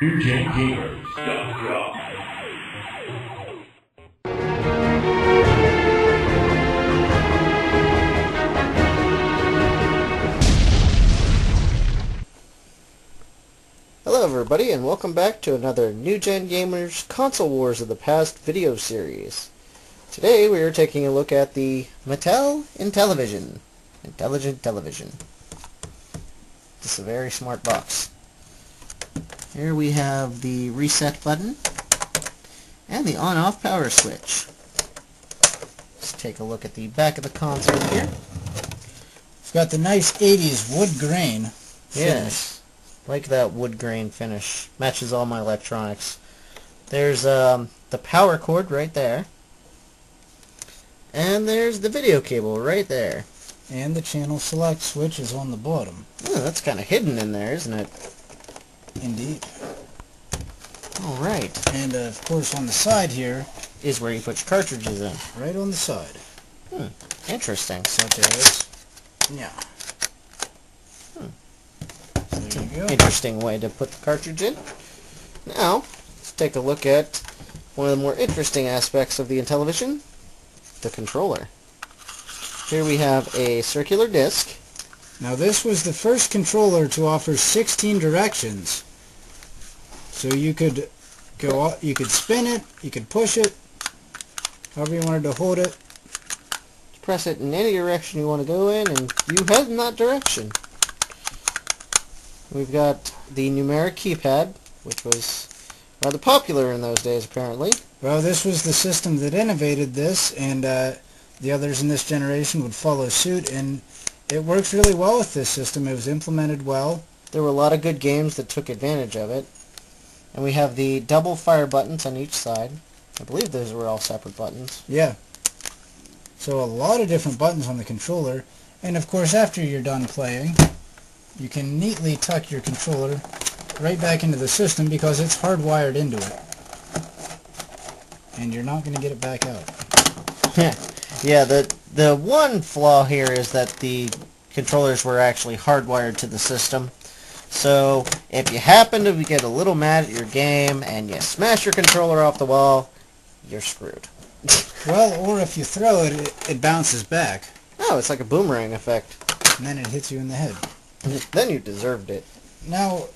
NewGenGamers.com. Hello everybody, and welcome back to another New Gen Gamers Console Wars of the Past video series. Today we are taking a look at the Mattel Intellivision. Intelligent Television. This is a very smart box. Here we have the reset button and the on-off power switch. Let's take a look at the back of the console here. It's got the nice 80s wood grain finish. Yes. Like that wood grain finish. Matches all my electronics. There's the power cord right there. And there's the video cable right there. And the channel select switch is on the bottom. Oh, that's kind of hidden in there, isn't it? Indeed. Alright. And of course on the side here Is where you put your cartridges in. right on the side. Interesting. Such as, yeah. So there you go. Interesting way to put the cartridge in. Now, let's take a look at one of the more interesting aspects of the Intellivision, the controller. Here we have a circular disc. Now this was the first controller to offer 16 directions. So you could go, you could spin it, you could push it, however you wanted to hold it. Press it in any direction you want to go in, and you head in that direction. We've got the numeric keypad, which was rather popular in those days, apparently. Well, this was the system that innovated this, and the others in this generation would follow suit, and it works really well with this system. It was implemented well. There were a lot of good games that took advantage of it. And we have the double fire buttons on each side. I believe those were all separate buttons. Yeah. So a lot of different buttons on the controller, and of course after you're done playing, you can neatly tuck your controller right back into the system because it's hardwired into it. And you're not going to get it back out. Yeah, the one flaw here is that the controllers were actually hardwired to the system. So if you happen to get a little mad at your game and you smash your controller off the wall, you're screwed. Well, or if you throw it, it bounces back. Oh, it's like a boomerang effect. And then it hits you in the head. Then you deserved it. Now,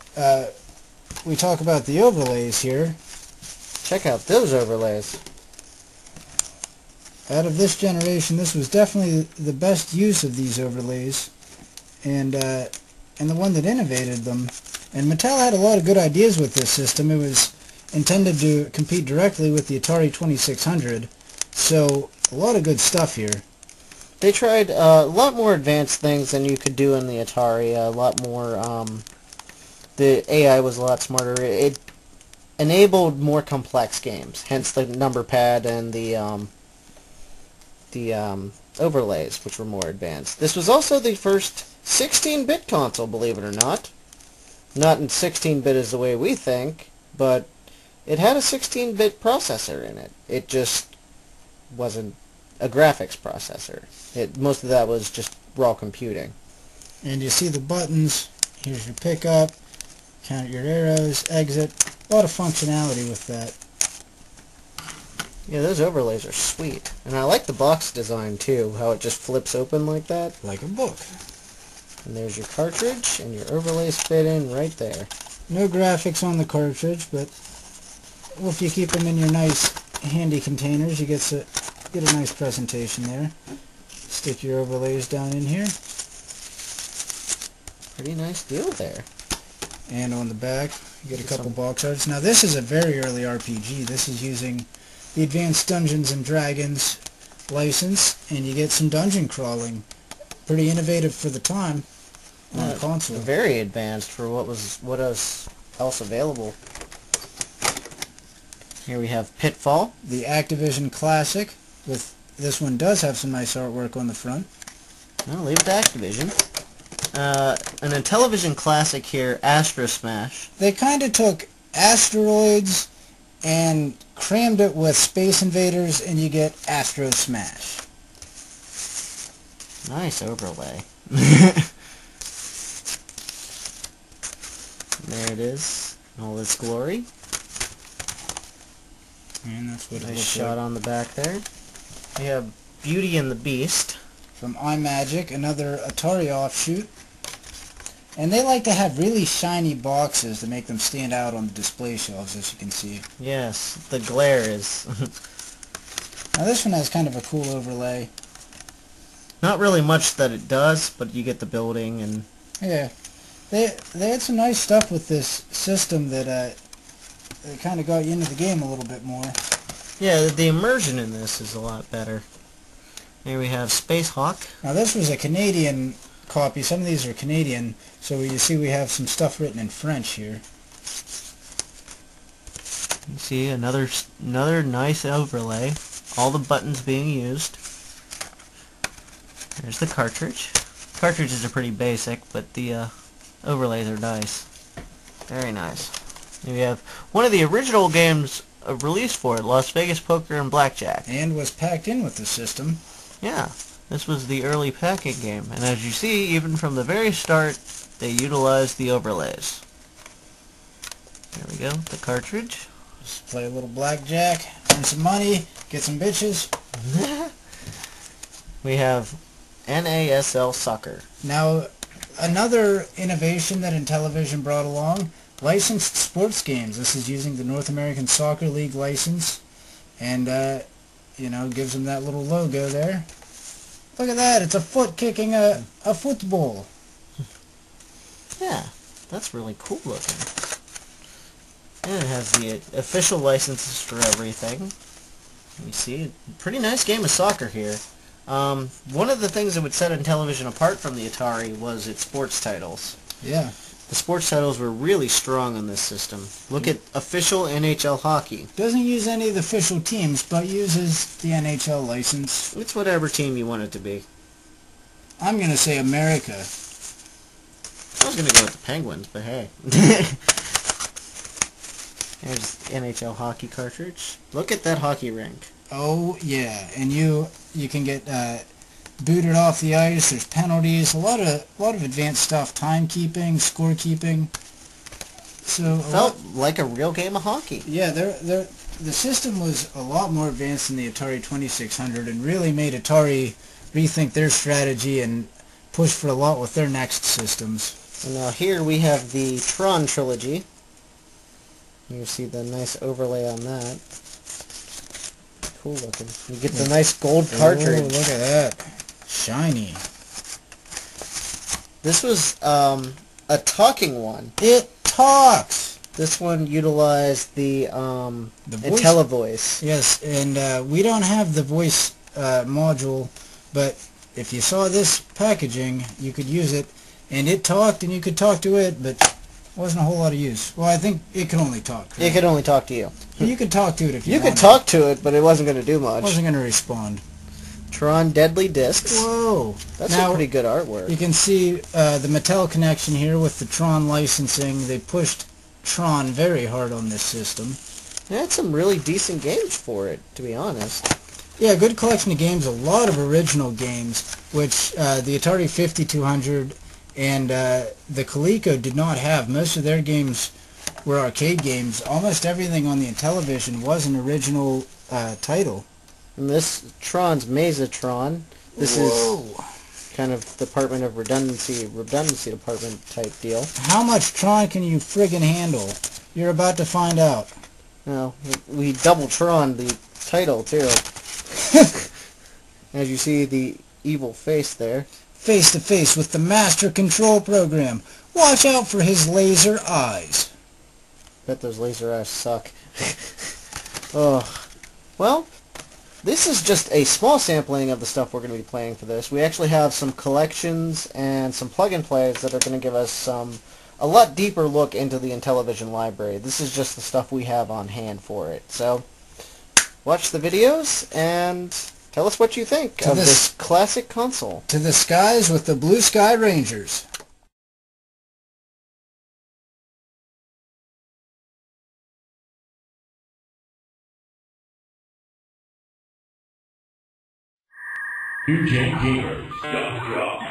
we talk about the overlays here. Check out those overlays. Out of this generation, this was definitely the best use of these overlays, and the one that innovated them. And Mattel had a lot of good ideas with this system. It was intended to compete directly with the Atari 2600, so a lot of good stuff here. They tried a lot more advanced things than you could do in the Atari. A lot more. The AI was a lot smarter. It enabled more complex games. Hence the number pad and the overlays, which were more advanced. This was also the first 16-bit console, believe it or not. Not in 16-bit as the way we think, but it had a 16-bit processor in it. It just wasn't a graphics processor. Most of that was just raw computing. And you see the buttons. Here's your pickup, count your arrows, exit. A lot of functionality with that. Yeah, those overlays are sweet. And I like the box design too, how it just flips open like that. Like a book. And there's your cartridge, and your overlays fit in right there. No graphics on the cartridge, but if you keep them in your nice handy containers, you get a nice presentation there. Stick your overlays down in here. Pretty nice deal there. And on the back, you get a couple box arts. Now this is a very early RPG. This is using the Advanced Dungeons and Dragons license, and you get some dungeon crawling. Pretty innovative for the time on the console. Very advanced for what was else available. Here we have Pitfall. The Activision Classic. With this one does have some nice artwork on the front. I'll leave it to Activision. An Intellivision classic here, Astro Smash. They kind of took asteroids and crammed it with Space Invaders, and you get Astro Smash. Nice overlay. There it is. in all its glory. And that's what it Nice looks shot like. on the back there. We have Beauty and the Beast. From iMagic, another Atari offshoot. And they like to have really shiny boxes to make them stand out on the display shelves, as you can see. Yes, the glare is Now this one has kind of a cool overlay. not really much that it does, but you get the building and Yeah, they had some nice stuff with this system that kind of got you into the game a little bit more. yeah, the immersion in this is a lot better. Here we have Space Hawk. Now this was a Canadian copy. Some of these are Canadian, so you see we have some stuff written in French here. You see another nice overlay. All the buttons being used. There's the cartridge. Cartridges are pretty basic, but the overlays are nice. Very nice. Here we have one of the original games released for it, Las Vegas Poker and Blackjack. And was packed in with the system. Yeah, this was the early packing game, and as you see, even from the very start, they utilized the overlays. There we go, the cartridge. Just play a little blackjack, earn some money, get some bitches. We have NASL Soccer. Now, another innovation that Intellivision brought along, licensed sports games. This is using the North American Soccer League license, and you know, gives them that little logo there. Look at that, it's a foot kicking a football. Yeah, that's really cool looking. And it has the official licenses for everything. You see, pretty nice game of soccer here. One of the things that would set Intellivision apart from the Atari was its sports titles. Yeah. The sports titles were really strong on this system. Look at official NHL hockey. Doesn't use any of the official teams, but uses the NHL license. It's whatever team you want it to be. I'm going to say America. I was going to go with the Penguins, but hey. There's the NHL hockey cartridge. Look at that hockey rink. Oh yeah, and you can get booted off the ice. There's penalties, a lot of advanced stuff, timekeeping, scorekeeping. So Felt like a real game of hockey. Yeah, the system was a lot more advanced than the Atari 2600, and really made Atari rethink their strategy and push for a lot with their next systems. And now here we have the Tron trilogy. You see the nice overlay on that. Cool looking. You get the nice gold cartridge. Oh, look at that. Shiny. This was a talking one. It talks! This one utilized the voice. IntelliVoice. Yes, and we don't have the voice module, but if you saw this packaging, you could use it, and it talked, and you could talk to it, but wasn't a whole lot of use. Well, I think it could only talk. It could only talk to you. You could talk to it if you You wanted. could talk to it, but it wasn't going to do It much. wasn't going to respond. Tron Deadly Discs. Whoa! That's Now, some pretty good artwork. you can see the Mattel connection here with the Tron licensing. They pushed Tron very hard on this system. They had some really decent games for it, to be honest. Yeah, good collection of games, a lot of original games, which the Atari 5200 and the Coleco did not have. Most of their games were arcade games. Almost everything on the Intellivision was an original title. And this Tron's Mesatron. This Whoa. is kind of Department of Redundancy department type deal. How much Tron can you friggin' handle? You're about to find out. Now, we double Tron the title, too. As you see the evil face there. Face to face with the Master Control Program. Watch out for his laser eyes. Bet those laser eyes suck. Oh. Well, this is just a small sampling of the stuff we're going to be playing for this. We actually have some collections and some plug-and-plays that are going to give us a lot deeper look into the Intellivision library. This is just the stuff we have on hand for it. So, watch the videos and tell us what you think of this classic console. To the skies with the Blue Sky Rangers. NewGenGamers.com